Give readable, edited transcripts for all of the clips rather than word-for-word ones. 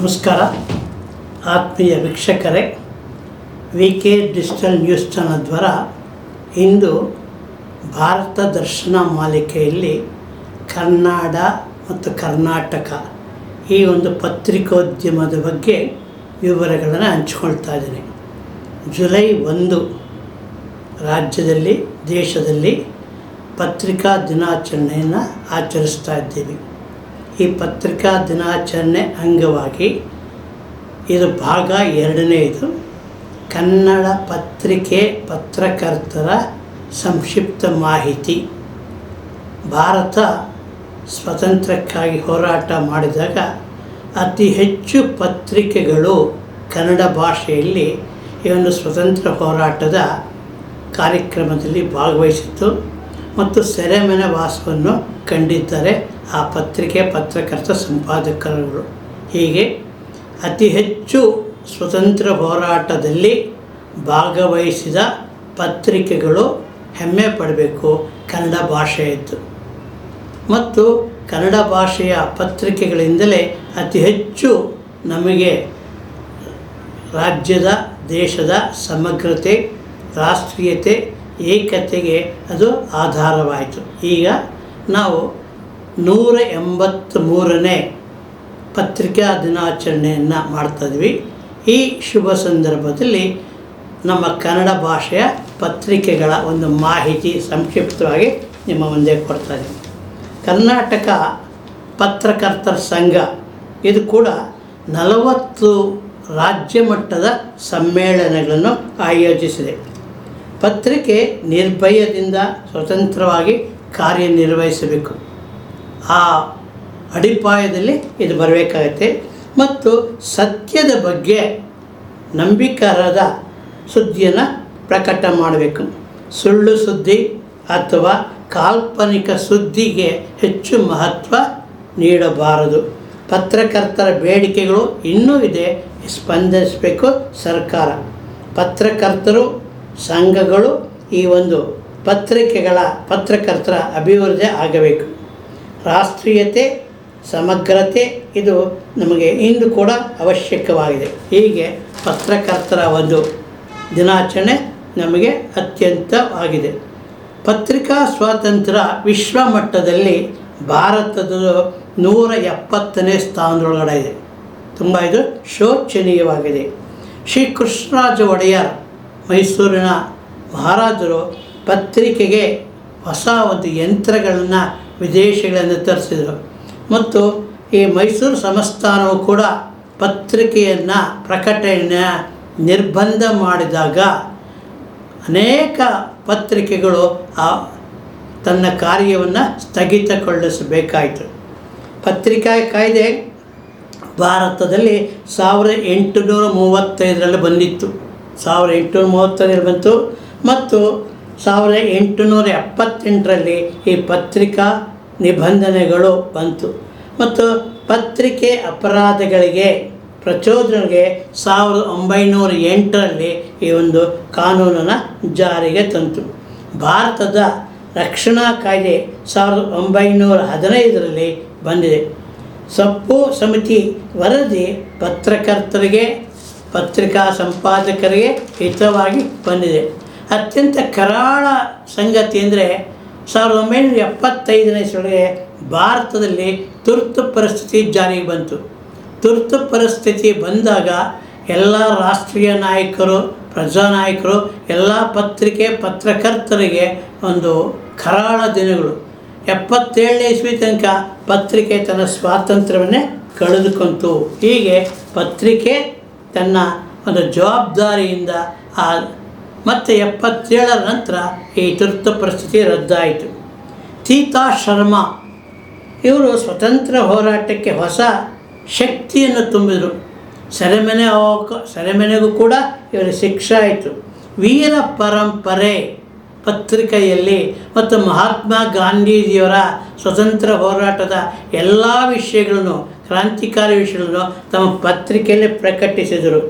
ನಮಸ್ಕಾರ ಆತ್ಮೀಯ ವೀಕ್ಷಕರೇ, VK ಡಿಜಿಟಲ್ ನ್ಯೂಸ್ ಚಾನಲ್ ದ್ವಾರ ಇಂದು ಭಾರತ ದರ್ಶನ ಮಾಲಿಕೆಯಲ್ಲಿ ಕನ್ನಡ ಮತ್ತು ಕರ್ನಾಟಕ ಈ ಒಂದು ಪತ್ರಿಕೋದ್ಯಮದ ಬಗ್ಗೆ ವಿವರಗಳನ್ನು ಹಂಚಿಕೊಳ್ತಾ ಇದ್ದೀನಿ. ಜುಲೈ 1 ರಾಜ್ಯದಲ್ಲಿ ದೇಶದಲ್ಲಿ ಪತ್ರಿಕಾ ದಿನಾಚರಣೆಯನ್ನು ಆಚರಿಸ್ತಾ ಇದ್ದೀವಿ. ಈ ಪತ್ರಿಕಾ ದಿನಾಚರಣೆ ಅಂಗವಾಗಿ ಇದು ಭಾಗ 2ನೇದು. ಕನ್ನಡ ಪತ್ರಿಕೆ ಪತ್ರಕರ್ತರ ಸಂಕ್ಷಿಪ್ತ ಮಾಹಿತಿ. ಭಾರತ ಸ್ವಾತಂತ್ರ್ಯಕ್ಕಾಗಿ ಹೋರಾಟ ಮಾಡಿದಾಗ ಅತಿ ಹೆಚ್ಚು ಪತ್ರಿಕೆಗಳು ಕನ್ನಡ ಭಾಷೆಯಲ್ಲಿ ಈ ಒಂದು ಸ್ವತಂತ್ರ ಹೋರಾಟದ ಕಾರ್ಯಕ್ರಮದಲ್ಲಿ ಭಾಗವಹಿಸಿತ್ತು ಮತ್ತು ಸೆರೆಮನೆ ವಾಸವನ್ನು ಕಂಡಿದ್ದಾರೆ ಆ ಪತ್ರಿಕೆ ಪತ್ರಕರ್ತ ಸಂಪಾದಕರುಗಳು. ಹೀಗೆ ಅತಿ ಹೆಚ್ಚು ಸ್ವತಂತ್ರ ಹೋರಾಟದಲ್ಲಿ ಭಾಗವಹಿಸಿದ ಪತ್ರಿಕೆಗಳು ಹೆಮ್ಮೆ ಪಡಬೇಕು ಕನ್ನಡ ಭಾಷೆಯಿತ್ತು. ಮತ್ತು ಕನ್ನಡ ಭಾಷೆಯ ಪತ್ರಿಕೆಗಳಿಂದಲೇ ಅತಿ ಹೆಚ್ಚು ನಮಗೆ ರಾಜ್ಯದ ದೇಶದ ಸಮಗ್ರತೆ, ರಾಷ್ಟ್ರೀಯತೆ, ಏಕತೆಗೆ ಅದು ಆಧಾರವಾಯಿತು. ಈಗ ನಾವು 183ನೇ ಪತ್ರಿಕಾ ದಿನಾಚರಣೆಯನ್ನು ಮಾಡ್ತಾಯಿದ್ವಿ. ಈ ಶುಭ ಸಂದರ್ಭದಲ್ಲಿ ನಮ್ಮ ಕನ್ನಡ ಭಾಷೆಯ ಪತ್ರಿಕೆಗಳ ಒಂದು ಮಾಹಿತಿ ಸಂಕ್ಷಿಪ್ತವಾಗಿ ನಿಮ್ಮ ಮುಂದೆ ಕೊಡ್ತಾಯಿದ್ದೀವಿ. ಕರ್ನಾಟಕ ಪತ್ರಕರ್ತರ ಸಂಘ ಇದು ಕೂಡ 40 ರಾಜ್ಯ ಮಟ್ಟದ ಸಮ್ಮೇಳನಗಳನ್ನು ಆಯೋಜಿಸಿದೆ. ಪತ್ರಿಕೆ ನಿರ್ಭಯದಿಂದ ಸ್ವತಂತ್ರವಾಗಿ ಕಾರ್ಯನಿರ್ವಹಿಸಬೇಕು. ಆ ಅಡಿಪಾಯದಲ್ಲಿ ಇದು ಬರಬೇಕಾಗತ್ತೆ. ಮತ್ತು ಸತ್ಯದ ಬಗ್ಗೆ ನಂಬಿಕರದ ಸುದ್ದಿಯನ್ನು ಪ್ರಕಟ ಮಾಡಬೇಕು. ಸುಳ್ಳು ಸುದ್ದಿ ಅಥವಾ ಕಾಲ್ಪನಿಕ ಸುದ್ದಿಗೆ ಹೆಚ್ಚು ಮಹತ್ವ ನೀಡಬಾರದು. ಪತ್ರಕರ್ತರ ಬೇಡಿಕೆಗಳು ಇನ್ನೂ ಇದೆ, ಸ್ಪಂದಿಸಬೇಕು ಸರ್ಕಾರ. ಪತ್ರಕರ್ತರು ಸಂಘಗಳು ಈ ಒಂದು ಪತ್ರಕರ್ತರ ಅಭಿವೃದ್ಧಿ ಆಗಬೇಕು. ರಾಷ್ಟ್ರೀಯತೆ, ಸಮಗ್ರತೆ ಇದು ನಮಗೆ ಇಂದು ಕೂಡ ಅವಶ್ಯಕವಾಗಿದೆ. ಹೀಗೆ ಪತ್ರಕರ್ತರ ಒಂದು ದಿನಾಚರಣೆ ನಮಗೆ ಅತ್ಯಂತವಾಗಿದೆ. ಪತ್ರಿಕಾ ಸ್ವಾತಂತ್ರ್ಯ ವಿಶ್ವ ಮಟ್ಟದಲ್ಲಿ ಭಾರತದ 170ನೇ ಸ್ಥಾನದೊಳಗಡೆ ಇದೆ. ತುಂಬ ಇದು ಶೋಚನೀಯವಾಗಿದೆ. ಶ್ರೀ ಕೃಷ್ಣರಾಜ ಒಡೆಯರ್ ಮೈಸೂರಿನ ಮಹಾರಾಜರು ಪತ್ರಿಕೆಗೆ ಹೊಸ ಒಂದು ಯಂತ್ರಗಳನ್ನು ವಿದೇಶಗಳಿಂದ ತರಿಸಿದರು. ಮತ್ತು ಈ ಮೈಸೂರು ಸಂಸ್ಥಾನವು ಕೂಡ ಪತ್ರಿಕೆಯನ್ನು ಪ್ರಕಟಣೆಯ ನಿರ್ಬಂಧ ಮಾಡಿದಾಗ ಅನೇಕ ಪತ್ರಿಕೆಗಳು ತನ್ನ ಕಾರ್ಯವನ್ನು ಸ್ಥಗಿತಗೊಳಿಸಬೇಕಾಯಿತು. ಪತ್ರಿಕಾ ಕಾಯ್ದೆ ಭಾರತದಲ್ಲಿ 1835ರಲ್ಲಿ ಬಂದಿತ್ತು. 1835ರಲ್ಲಿ ಬಂತು ಮತ್ತು 1878ರಲ್ಲಿ ಈ ಪತ್ರಿಕಾ ನಿಬಂಧನೆಗಳು ಬಂತು. ಮತ್ತು ಪತ್ರಿಕೆ ಅಪರಾಧಗಳಿಗೆ ಪ್ರಚೋದನೆಗೆ 1908ರಲ್ಲಿ ಈ ಒಂದು ಕಾನೂನನ್ನು ಜಾರಿಗೆ ತಂತು. ಭಾರತದ ರಕ್ಷಣಾ ಕಾಯ್ದೆ 1915ರಲ್ಲಿ ಬಂದಿದೆ. ಸಪ್ಪು ಸಮಿತಿ ವರದಿ ಪತ್ರಕರ್ತರಿಗೆ, ಪತ್ರಿಕಾ ಸಂಪಾದಕರಿಗೆ ಹಿತವಾಗಿ ಬಂದಿದೆ. ಅತ್ಯಂತ ಕರಾಳ ಸಂಗತಿ ಅಂದರೆ 1975ನೇ ಇಸವಿಗೆ ಭಾರತದಲ್ಲಿ ತುರ್ತು ಪರಿಸ್ಥಿತಿ ಜಾರಿಗೆ ಬಂತು. ತುರ್ತು ಪರಿಸ್ಥಿತಿ ಬಂದಾಗ ಎಲ್ಲ ರಾಷ್ಟ್ರೀಯ ನಾಯಕರು, ಪ್ರಜಾನಾಯಕರು, ಎಲ್ಲ ಪತ್ರಕರ್ತರಿಗೆ ಒಂದು ಕರಾಳ ದಿನಗಳು. 77ನೇ ಇಸವಿ ತನಕ ಪತ್ರಿಕೆ ತನ್ನ ಸ್ವಾತಂತ್ರ್ಯವನ್ನೇ ಕಳೆದುಕೊಂತು. ಹೀಗೆ ಪತ್ರಿಕೆ ತನ್ನ ಒಂದು ಜವಾಬ್ದಾರಿಯಿಂದ ಮತ್ತು 77ರ ನಂತರ ಈ ತುರ್ತು ಪರಿಸ್ಥಿತಿ ರದ್ದಾಯಿತು. ಸೀತಾ ಶರ್ಮಾ ಇವರು ಸ್ವತಂತ್ರ ಹೋರಾಟಕ್ಕೆ ಹೊಸ ಶಕ್ತಿಯನ್ನು ತುಂಬಿದರು. ಸೆರೆಮನೆಗೂ ಕೂಡ ಇವರ ಶಿಕ್ಷೆ ಆಯಿತು. ವೀರ ಪರಂಪರೆ ಪತ್ರಿಕೆಯಲ್ಲಿ ಮತ್ತು ಮಹಾತ್ಮ ಗಾಂಧೀಜಿಯವರ ಸ್ವತಂತ್ರ ಹೋರಾಟದ ಎಲ್ಲ ವಿಷಯಗಳನ್ನು, ಕ್ರಾಂತಿಕಾರಿ ವಿಷಯಗಳನ್ನು ತಮ್ಮ ಪತ್ರಿಕೆಯಲ್ಲಿ ಪ್ರಕಟಿಸಿದರು.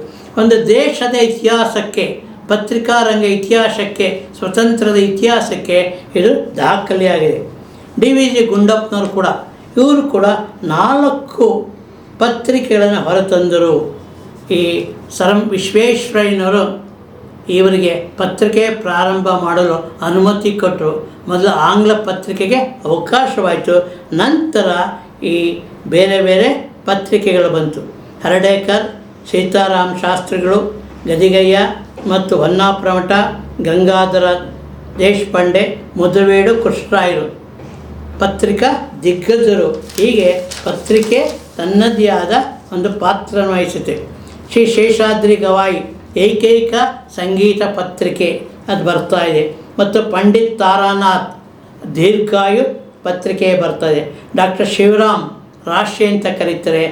ಒಂದು ದೇಶದ ಇತಿಹಾಸಕ್ಕೆ, ಪತ್ರಿಕಾ ರಂಗ ಇತಿಹಾಸಕ್ಕೆ, ಸ್ವತಂತ್ರದ ಇತಿಹಾಸಕ್ಕೆ ಇದು ದಾಖಲೆಯಾಗಿದೆ. DVG ಗುಂಡಪ್ಪನವರು ಕೂಡ ಇವರು ಕೂಡ 4 ಪತ್ರಿಕೆಗಳನ್ನು ಹೊರತಂದರು. ಈ ವಿಶ್ವೇಶ್ವರಯ್ಯನವರು ಇವರಿಗೆ ಪತ್ರಿಕೆ ಪ್ರಾರಂಭ ಮಾಡಲು ಅನುಮತಿ ಕೊಟ್ಟರು. ಮೊದಲು ಆಂಗ್ಲ ಪತ್ರಿಕೆಗೆ ಅವಕಾಶವಾಯಿತು. ನಂತರ ಈ ಬೇರೆ ಬೇರೆ ಪತ್ರಿಕೆಗಳು ಬಂತು. ಹರ್ಡೇಕರ್, ಸೀತಾರಾಮ ಶಾಸ್ತ್ರಿಗಳು, ಗದಿಗಯ್ಯ ಮತ್ತು ಹೊನ್ನಾಪ್ರಮಠ, ಗಂಗಾಧರ ದೇಶಪಾಂಡೆ, ಮುದುವೇಡು ಕೃಷ್ಣರಾಯರು ಪತ್ರಿಕಾ ದಿಗ್ಗಜರು. ಹೀಗೆ ಪತ್ರಿಕೆ ತನ್ನದೇ ಆದ ಒಂದು ಪಾತ್ರವನ್ನು ವಹಿಸುತ್ತೆ. ಶ್ರೀ ಶೇಷಾದ್ರಿ ಗವಾಯಿ ಏಕೈಕ ಸಂಗೀತ ಪತ್ರಿಕೆ ಅದು ಬರ್ತಾ ಇದೆ. ಮತ್ತು ಪಂಡಿತ್ ತಾರಾನಾಥ್ ದೀರ್ಘಾಯು ಪತ್ರಿಕೆ ಬರ್ತಾಯಿದೆ. ಡಾಕ್ಟರ್ ಶಿವರಾಮ್ ರಾಶಿ ಅಂತ ಕರೀತಾರೆ,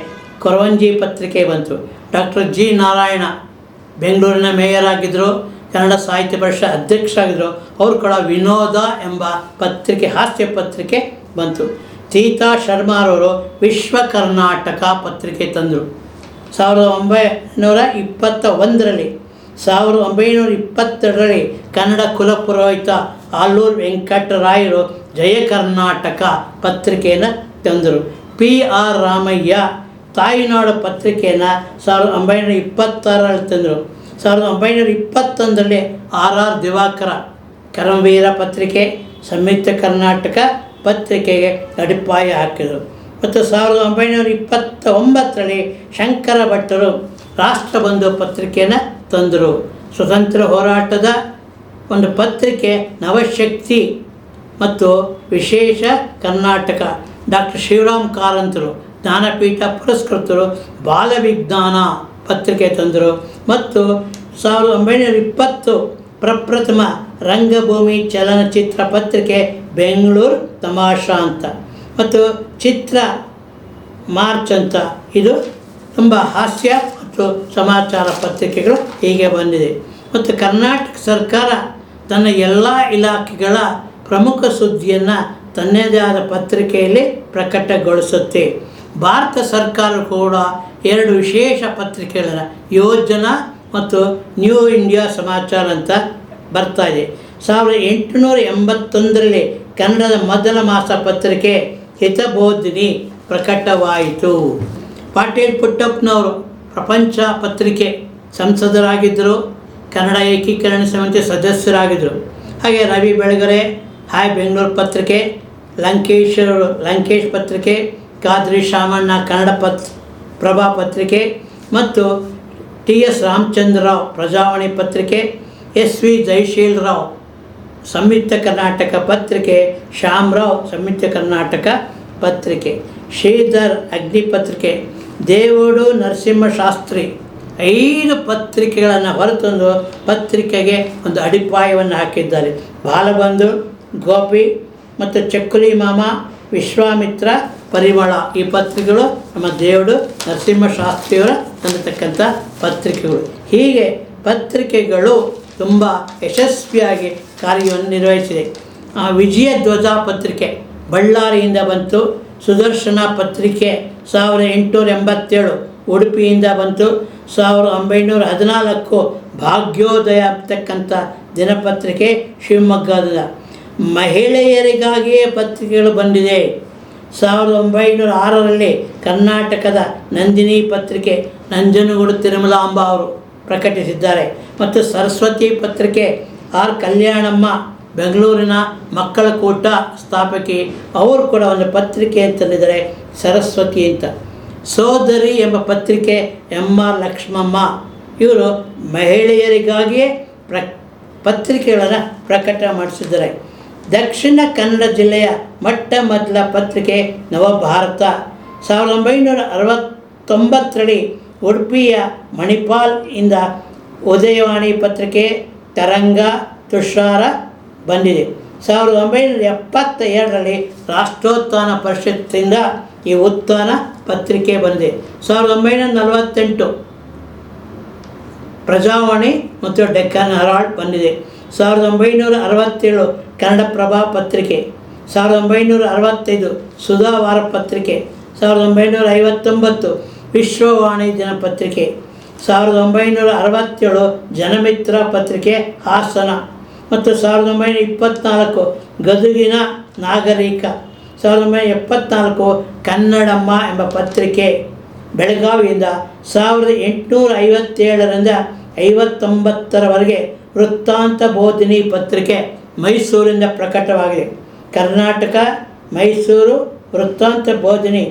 ಕೊರವಂಜಿ ಪತ್ರಿಕೆ ಬಂತು. ಡಾಕ್ಟರ್ ಜಿ ನಾರಾಯಣ ಬೆಂಗಳೂರಿನ ಮೇಯರ್ ಆಗಿದ್ದರು, ಕನ್ನಡ ಸಾಹಿತ್ಯ ಪರಿಷತ್ ಅಧ್ಯಕ್ಷರಾಗಿದ್ದರು. ಅವರು ಕೂಡ ವಿನೋದ ಎಂಬ ಪತ್ರಿಕೆ, ಹಾಸ್ಯ ಪತ್ರಿಕೆ ಬಂತು. ತೀತಾ ಶರ್ಮಾರವರು ವಿಶ್ವ ಕರ್ನಾಟಕ ಪತ್ರಿಕೆ ತಂದರು 1921ರಲ್ಲಿ. 1922ರಲ್ಲಿ ಕನ್ನಡ ಕುಲಪುರೋಹಿತ ಆಲೂರು ವೆಂಕಟರಾಯರು ಜಯ ಕರ್ನಾಟಕ ಪತ್ರಿಕೆಯನ್ನು ತಂದರು. ಪಿ ಆರ್ ರಾಮಯ್ಯ ತಾಯಿನಾಡು ಪತ್ರಿಕೆಯನ್ನು 1926ರಲ್ಲಿ ತಂದರು. 1921ರಲ್ಲಿ ಆರ್ ಆರ್ ದಿವಾಕರ ಕರಮವೀರ ಪತ್ರಿಕೆ, ಸಂಯುಕ್ತ ಕರ್ನಾಟಕ ಪತ್ರಿಕೆಗೆ ಅಡಿಪಾಯ ಹಾಕಿದರು. ಮತ್ತು 1929ರಲ್ಲಿ ಶಂಕರ ಭಟ್ಟರು ರಾಷ್ಟ್ರಬಂಧು ಪತ್ರಿಕೆಯನ್ನು ತಂದರು. ಸ್ವತಂತ್ರ ಹೋರಾಟದ ಒಂದು ಪತ್ರಿಕೆ ನವಶಕ್ತಿ ಮತ್ತು ವಿಶೇಷ ಕರ್ನಾಟಕ. ಡಾಕ್ಟರ್ ಶಿವರಾಮ್ ಕಾರಂತರು ಜ್ಞಾನಪೀಠ ಪುರಸ್ಕೃತರು ಬಾಲವಿಜ್ಞಾನ ಪತ್ರಿಕೆ ತಂದರು. ಮತ್ತು 1920 ಪ್ರಪ್ರಥಮ ರಂಗಭೂಮಿ ಚಲನಚಿತ್ರ ಪತ್ರಿಕೆ ಬೆಂಗಳೂರು ತಮಾಷಾ ಅಂತ. ಮತ್ತು ಚಿತ್ರ ಮಾರ್ಚ್ ಅಂತ, ಇದು ತುಂಬ ಹಾಸ್ಯ ಮತ್ತು ಸಮಾಚಾರ ಪತ್ರಿಕೆಗಳು ಹೀಗೆ ಬಂದಿದೆ. ಮತ್ತು ಕರ್ನಾಟಕ ಸರ್ಕಾರ ತನ್ನ ಎಲ್ಲ ಇಲಾಖೆಗಳ ಪ್ರಮುಖ ಸುದ್ದಿಯನ್ನು ತನ್ನದೇ ಆದ ಪತ್ರಿಕೆಯಲ್ಲಿ ಪ್ರಕಟಗೊಳಿಸುತ್ತೆ. ಭಾರತ ಸರ್ಕಾರ ಕೂಡ 2 ವಿಶೇಷ ಪತ್ರಿಕೆಗಳ ಯೋಜನಾ ಮತ್ತು ನ್ಯೂ ಇಂಡಿಯಾ ಸಮಾಚಾರ ಅಂತ ಬರ್ತಾಯಿದೆ. 1881ರಲ್ಲಿ ಕನ್ನಡದ ಮೊದಲ ಮಾಸ ಪತ್ರಿಕೆ ಹಿತಬೋಧಿನಿ ಪ್ರಕಟವಾಯಿತು. ಪಾಟೀಲ್ ಪುಟ್ಟಪ್ಪನವರು ಪ್ರಪಂಚ ಪತ್ರಿಕೆ ಸಂಸದರಾಗಿದ್ದರು, ಕನ್ನಡ ಏಕೀಕರಣ ಸಮಿತಿ ಸದಸ್ಯರಾಗಿದ್ದರು. ಹಾಗೆ ರವಿ ಬೆಳಗೆರೆ ಹಾಯ್ ಬೆಂಗಳೂರು ಪತ್ರಿಕೆ, ಲಂಕೇಶ್ ಪತ್ರಿಕೆ, ಖಾದ್ರಿ ಶಾಮಣ್ಣ ಕನ್ನಡ ಪ್ರಭಾ ಪತ್ರಿಕೆ, ಮತ್ತು ಟಿ ಎಸ್ ರಾಮಚಂದ್ರ ರಾವ್ ಪ್ರಜಾವಾಣಿ ಪತ್ರಿಕೆ, ಎಸ್ ವಿ ಜಯಶೀಲ್ ರಾವ್ ಸಂಯುಕ್ತ ಕರ್ನಾಟಕ ಪತ್ರಿಕೆ, ಶ್ಯಾಮರಾವ್ ಸಂಯುಕ್ತ ಕರ್ನಾಟಕ ಪತ್ರಿಕೆ, ಶ್ರೀಧರ್ ಅಗ್ನಿ ಪತ್ರಿಕೆ, ದೇವೋಡು ನರಸಿಂಹಶಾಸ್ತ್ರಿ 5 ಪತ್ರಿಕೆಗಳನ್ನು ಹೊರತಂದು ಪತ್ರಿಕೆಗೆ ಒಂದು ಅಡಿಪಾಯವನ್ನು ಹಾಕಿದ್ದಾರೆ. ಬಾಲಬಂಧು, ಗೋಪಿ ಮತ್ತು ಚಕ್ಕುಲಿ ಮಾಮ, ವಿಶ್ವಾಮಿತ್ರ, ಪರಿಮಳ ಈ ಪತ್ರಿಕೆಗಳು ನಮ್ಮ ದೇವೋಡು ನರಸಿಂಹಶಾಸ್ತ್ರಿಯವರ ತಂದಿರತಕ್ಕಂಥ ಪತ್ರಿಕೆಗಳು. ಹೀಗೆ ಪತ್ರಿಕೆಗಳು ತುಂಬ ಯಶಸ್ವಿಯಾಗಿ ಕಾರ್ಯವನ್ನು ನಿರ್ವಹಿಸಿದೆ. ವಿಜಯ ಧ್ವಜ ಪತ್ರಿಕೆ ಬಳ್ಳಾರಿಯಿಂದ ಬಂತು. ಸುದರ್ಶನ ಪತ್ರಿಕೆ 1887 ಉಡುಪಿಯಿಂದ ಬಂತು. 1914 ಭಾಗ್ಯೋದಯ ಅಂತಕ್ಕಂಥ ದಿನಪತ್ರಿಕೆ ಶಿವಮೊಗ್ಗದ. ಮಹಿಳೆಯರಿಗಾಗಿಯೇ ಪತ್ರಿಕೆಗಳು ಬಂದಿದೆ. 1906ರಲ್ಲಿ ಕರ್ನಾಟಕದ ನಂದಿನಿ ಪತ್ರಿಕೆ ನಂಜನಗೂಡು ತಿರುಮಲಾಂಬ ಅವರು ಪ್ರಕಟಿಸಿದ್ದಾರೆ. ಮತ್ತು ಸರಸ್ವತಿ ಪತ್ರಿಕೆ ಆರ್ ಕಲ್ಯಾಣಮ್ಮ ಬೆಂಗಳೂರಿನ ಮಕ್ಕಳ ಕೂಟ ಸ್ಥಾಪಕಿ, ಅವರು ಕೂಡ ಒಂದು ಪತ್ರಿಕೆ ಅಂತಂದಿದ್ದಾರೆ ಸರಸ್ವತಿ ಅಂತ. ಸೋದರಿ ಎಂಬ ಪತ್ರಿಕೆ ಎಮ್ ಆರ್ ಲಕ್ಷ್ಮಮ್ಮ, ಇವರು ಮಹಿಳೆಯರಿಗಾಗಿಯೇ ಪತ್ರಿಕೆಗಳನ್ನು ಪ್ರಕಟ ಮಾಡಿಸಿದ್ದಾರೆ. ದಕ್ಷಿಣ ಕನ್ನಡ ಜಿಲ್ಲೆಯ ಮೊದಲ ಪತ್ರಿಕೆ ನವಭಾರತ. 1969ರಲ್ಲಿ ಉಡುಪಿಯ ಮಣಿಪಾಲ್ ಇಂದ ಉದಯವಾಣಿ ಪತ್ರಿಕೆ, ತರಂಗ, ತುಷಾರ ಬಂದಿದೆ. 1972ರಲ್ಲಿ ರಾಷ್ಟ್ರೋತ್ಥಾನ ಪರಿಷತ್ತಿಂದ ಈ ಉತ್ಥಾನ ಪತ್ರಿಕೆ ಬಂದಿದೆ. 1948 ಪ್ರಜಾವಾಣಿ ಮತ್ತು ಡೆಕ್ಕನ್ ಹೆರಾಲ್ಡ್ ಬಂದಿದೆ. 1967 ಕನ್ನಡಪ್ರಭಾ ಪತ್ರಿಕೆ, 1965 ಸುಧಾ ವಾರ ಪತ್ರಿಕೆ, 1959 ವಿಶ್ವವಾಣಿ ದಿನಪತ್ರಿಕೆ, 1967 ಜನಮಿತ್ರ ಪತ್ರಿಕೆ ಹಾಸನ, ಮತ್ತು 1924 ಗದುಗಿನ ನಾಗರಿಕ, 1974 ಕನ್ನಡಮ್ಮ ಎಂಬ ಪತ್ರಿಕೆ ಬೆಳಗಾವಿಯಿಂದ 1857ರಿಂದ 59ರವರೆಗೆ ವೃತ್ತಾಂತ ಬೋಧಿನಿ ಪತ್ರಿಕೆ ಮೈಸೂರಿಂದ ಪ್ರಕಟವಾಗಿದೆ. ಕರ್ನಾಟಕ ಮೈಸೂರು ವೃತ್ತಾಂತ ಬೋಧಿನಿ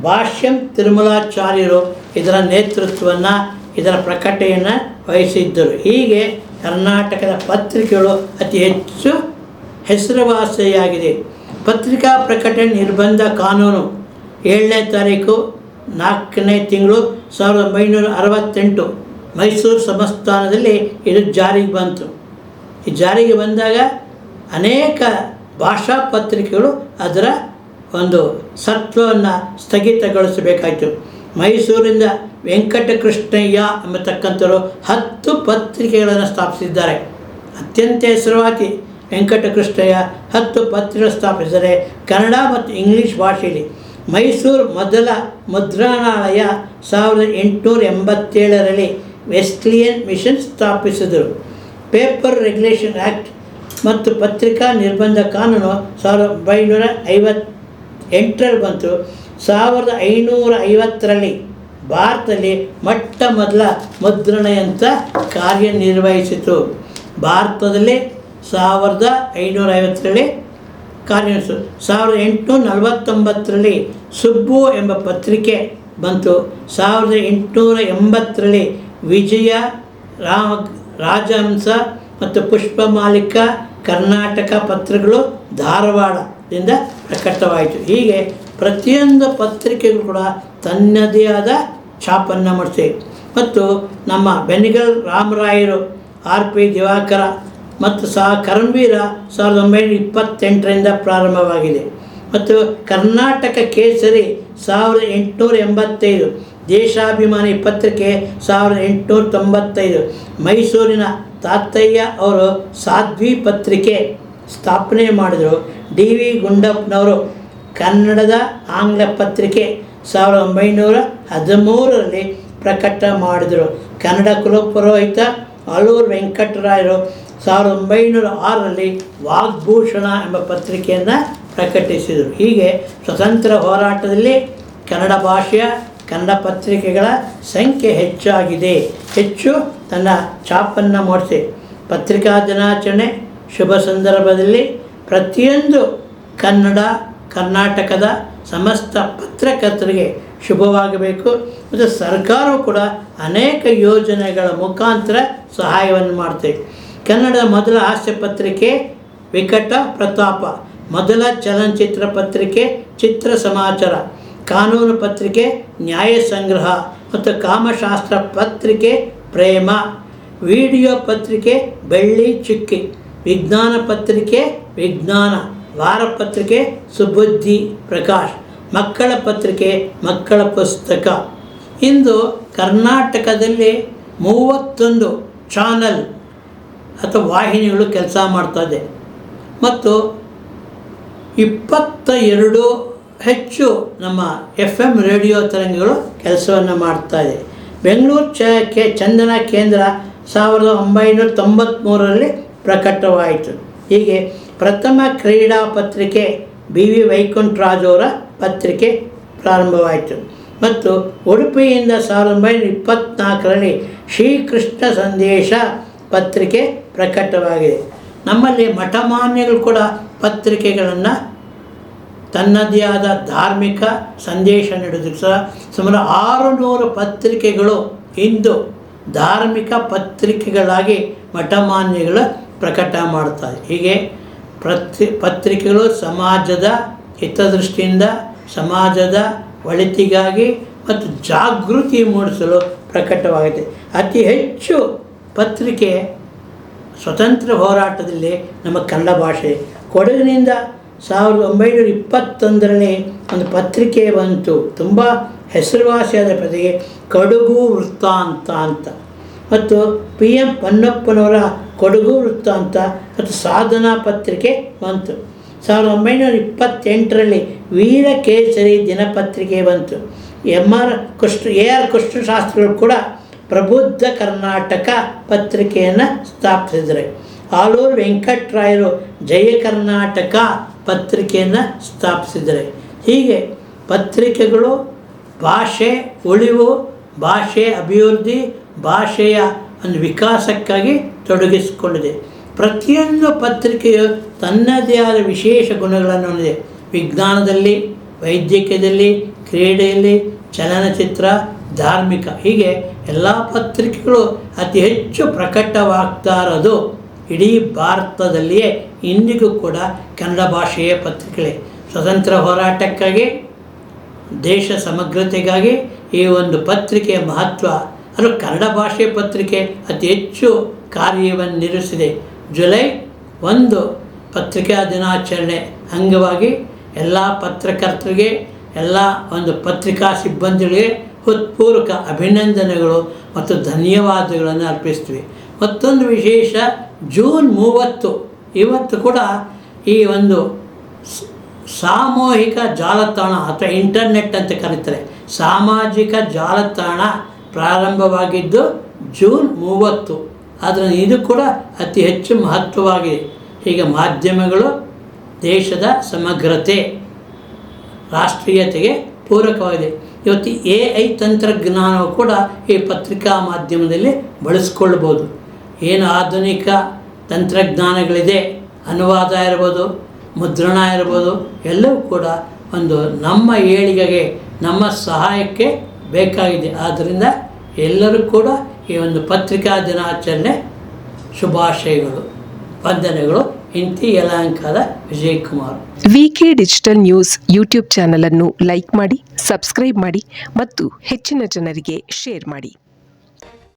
ಭಾಷ್ಯಂ ತಿರುಮಲಾಚಾರ್ಯರು ಇದರ ನೇತೃತ್ವವನ್ನು, ಇದರ ಪ್ರಕಟಣೆಯನ್ನು ವಹಿಸಿದ್ದರು. ಹೀಗೆ ಕರ್ನಾಟಕದ ಪತ್ರಿಕೆಗಳು ಅತಿ ಹೆಚ್ಚು ಹೆಸರುವಾಸಿಯಾಗಿದೆ. ಪತ್ರಿಕಾ ಪ್ರಕಟಣೆ ನಿರ್ಬಂಧ ಕಾನೂನು 7ನೇ ತಾರೀಕು 4ನೇ ತಿಂಗಳು 1968 ಮೈಸೂರು ಸಂಸ್ಥಾನದಲ್ಲಿ ಇದು ಜಾರಿಗೆ ಬಂತು. ಈ ಜಾರಿಗೆ ಬಂದಾಗ ಅನೇಕ ಭಾಷಾ ಪತ್ರಿಕೆಗಳು ಅದರ ಒಂದು ಸತ್ವವನ್ನು ಸ್ಥಗಿತಗೊಳಿಸಬೇಕಾಯಿತು. ಮೈಸೂರಿಂದ ವೆಂಕಟಕೃಷ್ಣಯ್ಯ ಎಂಬತಕ್ಕಂಥವರು 10 ಪತ್ರಿಕೆಗಳನ್ನು ಸ್ಥಾಪಿಸಿದ್ದಾರೆ. ಅತ್ಯಂತ ಹೆಸರುವಾಸಿ ವೆಂಕಟಕೃಷ್ಣಯ್ಯ 10 ಪತ್ರಿಕೆಗಳು ಸ್ಥಾಪಿಸಿದರೆ ಕನ್ನಡ ಮತ್ತು ಇಂಗ್ಲೀಷ್ ಭಾಷೆಯಲ್ಲಿ. ಮೈಸೂರು ಮೊದಲ ಮುದ್ರಣಾಲಯ 1887ರಲ್ಲಿ ವೆಸ್ಲಿಯನ್ ಮಿಷನ್ ಸ್ಥಾಪಿಸಿದರು. ಪೇಪರ್ ರೆಗ್ಯುಲೇಷನ್ ಆ್ಯಕ್ಟ್ ಮತ್ತು ಪತ್ರಿಕಾ ನಿರ್ಬಂಧ ಕಾನೂನು 1958ರಲ್ಲಿ ಬಂತು. 1550ರಲ್ಲಿ ಭಾರತದಲ್ಲಿ ಮೊದಲ ಮುದ್ರಣಯಂತ್ರ ಕಾರ್ಯನಿರ್ವಹಿಸಿತು. ಭಾರತದಲ್ಲಿ 1550ರಲ್ಲಿ ಕಾರ್ಯನಿರ್ವಹಿಸಿತು. 1849ರಲ್ಲಿ ಸುಬ್ಬು ಎಂಬ ಪತ್ರಿಕೆ ಬಂತು. 1880ರಲ್ಲಿ ವಿಜಯ, ರಾಜಹಂಸ ಮತ್ತು ಪುಷ್ಪಮಾಲಿಕ ಕರ್ನಾಟಕ ಪತ್ರಿಕೆಗಳು ಧಾರವಾಡದಿಂದ ಪ್ರಕಟವಾಯಿತು. ಹೀಗೆ ಪ್ರತಿಯೊಂದು ಪತ್ರಿಕೆಗಳು ಕೂಡ ತನ್ನದೇ ಆದ ಛಾಪನ್ನು ಮಾಡಿಸಿವೆ. ಮತ್ತು ನಮ್ಮ ಬೆನ್ನಿಗಲ್ ರಾಮರಾಯರು, RP ದಿವಾಕರ ಮತ್ತು ಕರಂವೀರ 1928ರಿಂದ ಪ್ರಾರಂಭವಾಗಿದೆ. ಮತ್ತು ಕರ್ನಾಟಕ ಕೇಸರಿ 1885, ದೇಶಾಭಿಮಾನಿ ಪತ್ರಿಕೆ 1895, ಮೈಸೂರಿನ ತಾತಯ್ಯ ಅವರು ಸಾಧ್ವಿ ಪತ್ರಿಕೆ ಸ್ಥಾಪನೆ ಮಾಡಿದರು. DV ಗುಂಡಪ್ಪನವರು ಕನ್ನಡದ ಆಂಗ್ಲ ಪತ್ರಿಕೆ 1913ರಲ್ಲಿ ಪ್ರಕಟ ಮಾಡಿದರು. ಕನ್ನಡ ಕುಲಪುರೋಹಿತ ಆಲೂರು ವೆಂಕಟರಾಯರು 1906ರಲ್ಲಿ ವಾಗ್ಭೂಷಣ ಎಂಬ ಪತ್ರಿಕೆಯನ್ನು ಪ್ರಕಟಿಸಿದರು. ಹೀಗೆ ಸ್ವತಂತ್ರ ಹೋರಾಟದಲ್ಲಿ ಕನ್ನಡ ಭಾಷೆಯ ಕನ್ನಡ ಪತ್ರಿಕೆಗಳ ಸಂಖ್ಯೆ ಹೆಚ್ಚಾಗಿದೆ. ಹೆಚ್ಚು ತನ್ನ ಛಾಪನ್ನು ಮೂಡಿಸಿ ಪತ್ರಿಕಾ ದಿನಾಚರಣೆ ಶುಭ ಸಂದರ್ಭದಲ್ಲಿ ಪ್ರತಿಯೊಂದು ಕರ್ನಾಟಕದ ಸಮಸ್ತ ಪತ್ರಕರ್ತರಿಗೆ ಶುಭವಾಗಬೇಕು. ಮತ್ತು ಸರ್ಕಾರವು ಕೂಡ ಅನೇಕ ಯೋಜನೆಗಳ ಮುಖಾಂತರ ಸಹಾಯವನ್ನು ಮಾಡ್ತೇವೆ. ಕನ್ನಡದ ಮೊದಲ ಹಾಸ್ಯ ಪತ್ರಿಕೆ ವಿಕಟ ಪ್ರತಾಪ, ಮೊದಲ ಚಲನಚಿತ್ರ ಪತ್ರಿಕೆ ಚಿತ್ರ ಸಮಾಚಾರ, ಕಾನೂನು ಪತ್ರಿಕೆ ನ್ಯಾಯ ಸಂಗ್ರಹ ಮತ್ತು ಕಾಮಶಾಸ್ತ್ರ ಪತ್ರಿಕೆ ಪ್ರೇಮ, ವಿಡಿಯೋ ಪತ್ರಿಕೆ ಬೆಳ್ಳಿ ಚುಕ್ಕಿ, ವಿಜ್ಞಾನ ಪತ್ರಿಕೆ ವಿಜ್ಞಾನ, ವಾರಪತ್ರಿಕೆ ಸುಬುದ್ಧಿ ಪ್ರಕಾಶ್, ಮಕ್ಕಳ ಪತ್ರಿಕೆ ಮಕ್ಕಳ ಪುಸ್ತಕ. ಇಂದು ಕರ್ನಾಟಕದಲ್ಲಿ 31 ಚಾನಲ್ ಅಥವಾ ವಾಹಿನಿಗಳು ಕೆಲಸ ಮಾಡ್ತದೆ ಮತ್ತು 22 ಹೆಚ್ಚು ನಮ್ಮ FM ರೇಡಿಯೋ ತರಂಗಗಳು ಕೆಲಸವನ್ನು ಮಾಡ್ತಾಯಿದೆ. ಬೆಂಗಳೂರು ಚಂದನ ಕೇಂದ್ರ 1993ರಲ್ಲಿ ಪ್ರಕಟವಾಯಿತು. ಹೀಗೆ ಪ್ರಥಮ ಕ್ರೀಡಾ ಪತ್ರಿಕೆ BV ವೈಕುಂಠರಾಜ್ ಅವರ ಪತ್ರಿಕೆ ಪ್ರಾರಂಭವಾಯಿತು. ಮತ್ತು ಉಡುಪಿಯಿಂದ 1924ರಲ್ಲಿ ಶ್ರೀಕೃಷ್ಣ ಸಂದೇಶ ಪತ್ರಿಕೆ ಪ್ರಕಟವಾಗಿದೆ. ನಮ್ಮಲ್ಲಿ ಮಠಮಾನ್ಯಗಳು ಕೂಡ ಪತ್ರಿಕೆಗಳನ್ನು ತನ್ನದೇ ಆದ ಧಾರ್ಮಿಕ ಸಂದೇಶ ನೀಡೋದಕ್ಕೆ ಸುಮಾರು 600 ಪತ್ರಿಕೆಗಳು ಇಂದು ಧಾರ್ಮಿಕ ಪತ್ರಿಕೆಗಳಾಗಿ ಮಠಮಾನ್ಯಗಳು ಪ್ರಕಟ ಮಾಡ್ತಾರೆ. ಹೀಗೆ ಪತ್ರಿಕೆಗಳು ಸಮಾಜದ ಹಿತದೃಷ್ಟಿಯಿಂದ, ಸಮಾಜದ ಒಳಿತಿಗಾಗಿ ಮತ್ತು ಜಾಗೃತಿ ಮೂಡಿಸಲು ಪ್ರಕಟವಾಗಿದೆ. ಅತಿ ಹೆಚ್ಚು ಪತ್ರಿಕೆ ಸ್ವತಂತ್ರ ಹೋರಾಟದಲ್ಲಿ ನಮ್ಮ ಕನ್ನಡ ಭಾಷೆ. ಕೊಡಗಿನಿಂದ 1921ರಲ್ಲಿ ಒಂದು ಪತ್ರಿಕೆ ಬಂತು, ತುಂಬ ಹೆಸರುವಾಸಿಯಾದ ಪತ್ರಿಕೆ ಕೊಡಗು ವೃತ್ತಾಂತ ಅಂತ. ಮತ್ತು PM ಪನ್ನಪ್ಪನವರ ಕೊಡಗು ವೃತ್ತಾಂತ ಮತ್ತು ಸಾಧನಾ ಪತ್ರಿಕೆ ಬಂತು. 1928ರಲ್ಲಿ ವೀರಕೇಸರಿ ದಿನಪತ್ರಿಕೆ ಬಂತು. AR ಕೃಷ್ಣಶಾಸ್ತ್ರಿಗಳು ಕೂಡ ಪ್ರಬುದ್ಧ ಕರ್ನಾಟಕ ಪತ್ರಿಕೆಯನ್ನು ಸ್ಥಾಪಿಸಿದರೆ, ಆಲೂರು ವೆಂಕಟರಾಯರು ಜಯ ಕರ್ನಾಟಕ ಪತ್ರಿಕೆಯನ್ನು ಸ್ಥಾಪಿಸಿದರೆ. ಹೀಗೆ ಪತ್ರಿಕೆಗಳು ಭಾಷೆ ಉಳಿವು, ಭಾಷೆ ಅಭಿವೃದ್ಧಿ, ಭಾಷೆಯ ಒಂದು ವಿಕಾಸಕ್ಕಾಗಿ ತೊಡಗಿಸಿಕೊಂಡಿದೆ. ಪ್ರತಿಯೊಂದು ಪತ್ರಿಕೆಯು ತನ್ನದೇ ಆದ ವಿಶೇಷ ಗುಣಗಳನ್ನು ಹೊಂದಿದೆ. ವಿಜ್ಞಾನದಲ್ಲಿ, ವೈದ್ಯಕೀಯದಲ್ಲಿ, ಕ್ರೀಡೆಯಲ್ಲಿ, ಚಲನಚಿತ್ರ, ಧಾರ್ಮಿಕ, ಹೀಗೆ ಎಲ್ಲ ಪತ್ರಿಕೆಗಳು ಅತಿ ಹೆಚ್ಚು ಪ್ರಕಟವಾಗ್ತಾ ಇರೋದು ಇಡೀ ಭಾರತದಲ್ಲಿಯೇ ಇಂದಿಗೂ ಕೂಡ ಕನ್ನಡ ಭಾಷೆಯ ಪತ್ರಿಕೆಗಳೇ. ಸ್ವತಂತ್ರ ಹೋರಾಟಕ್ಕಾಗಿ, ದೇಶ ಸಮಗ್ರತೆಗಾಗಿ ಈ ಒಂದು ಪತ್ರಿಕೆಯ ಮಹತ್ವ, ಅದು ಕನ್ನಡ ಭಾಷೆಯ ಪತ್ರಿಕೆ ಅತಿ ಹೆಚ್ಚು ಕಾರ್ಯವನ್ನು ನಿರ್ವಹಿಸಿದೆ. ಜುಲೈ 1 ಪತ್ರಿಕಾ ದಿನಾಚರಣೆ ಅಂಗವಾಗಿ ಎಲ್ಲ ಪತ್ರಕರ್ತರಿಗೆ, ಎಲ್ಲ ಒಂದು ಪತ್ರಿಕಾ ಸಿಬ್ಬಂದಿಗಳಿಗೆ ಹೃತ್ಪೂರ್ವಕ ಅಭಿನಂದನೆಗಳು ಮತ್ತು ಧನ್ಯವಾದಗಳನ್ನು ಅರ್ಪಿಸ್ತೀವಿ. ಮತ್ತೊಂದು ವಿಶೇಷ, ಜೂನ್ 30 ಇವತ್ತು ಕೂಡ ಈ ಒಂದು ಸಾಮೂಹಿಕ ಜಾಲತಾಣ ಅಥವಾ ಇಂಟರ್ನೆಟ್ ಅಂತ ಕರೀತಾರೆ, ಸಾಮಾಜಿಕ ಜಾಲತಾಣ ಪ್ರಾರಂಭವಾಗಿದ್ದು ಜೂನ್ 30. ಆದ್ದರಿಂದ ಇದು ಕೂಡ ಅತಿ ಹೆಚ್ಚು ಮಹತ್ವವಾಗಿದೆ. ಹೀಗೆ ಮಾಧ್ಯಮಗಳು ದೇಶದ ಸಮಗ್ರತೆ, ರಾಷ್ಟ್ರೀಯತೆಗೆ ಪೂರಕವಾಗಿದೆ. ಇವತ್ತು AI ತಂತ್ರಜ್ಞಾನವು ಕೂಡ ಈ ಪತ್ರಿಕಾ ಮಾಧ್ಯಮದಲ್ಲಿ ಬಳಸ್ಕೊಳ್ಬೋದು. ಏನು ಆಧುನಿಕ ತಂತ್ರಜ್ಞಾನಗಳಿದೆ, ಅನುವಾದ ಇರ್ಬೋದು, ಮುದ್ರಣ ಇರ್ಬೋದು, ಎಲ್ಲವೂ ಕೂಡ ಒಂದು ನಮ್ಮ ಏಳಿಗೆಗೆ, ನಮ್ಮ ಸಹಾಯಕ್ಕೆ ಬೇಕಾಗಿದೆ. ಆದ್ದರಿಂದ ಎಲ್ಲರೂ ಕೂಡ ಈ ಒಂದು ಪತ್ರಿಕಾ ದಿನಾಚರಣೆ ಶುಭಾಶಯಗಳು, ವಂದನೆಗಳು. ಇಂತಿ ಯಲಹಂಕದ ವಿಜಯಕುಮಾರ್. ವಿಕೆ ಡಿಜಿಟಲ್ ನ್ಯೂಸ್ ಯೂಟ್ಯೂಬ್ ಚಾನಲ್ ಅನ್ನು ಲೈಕ್ ಮಾಡಿ, ಸಬ್ಸ್ಕ್ರೈಬ್ ಮಾಡಿ ಮತ್ತು ಹೆಚ್ಚಿನ ಜನರಿಗೆ ಶೇರ್ ಮಾಡಿ.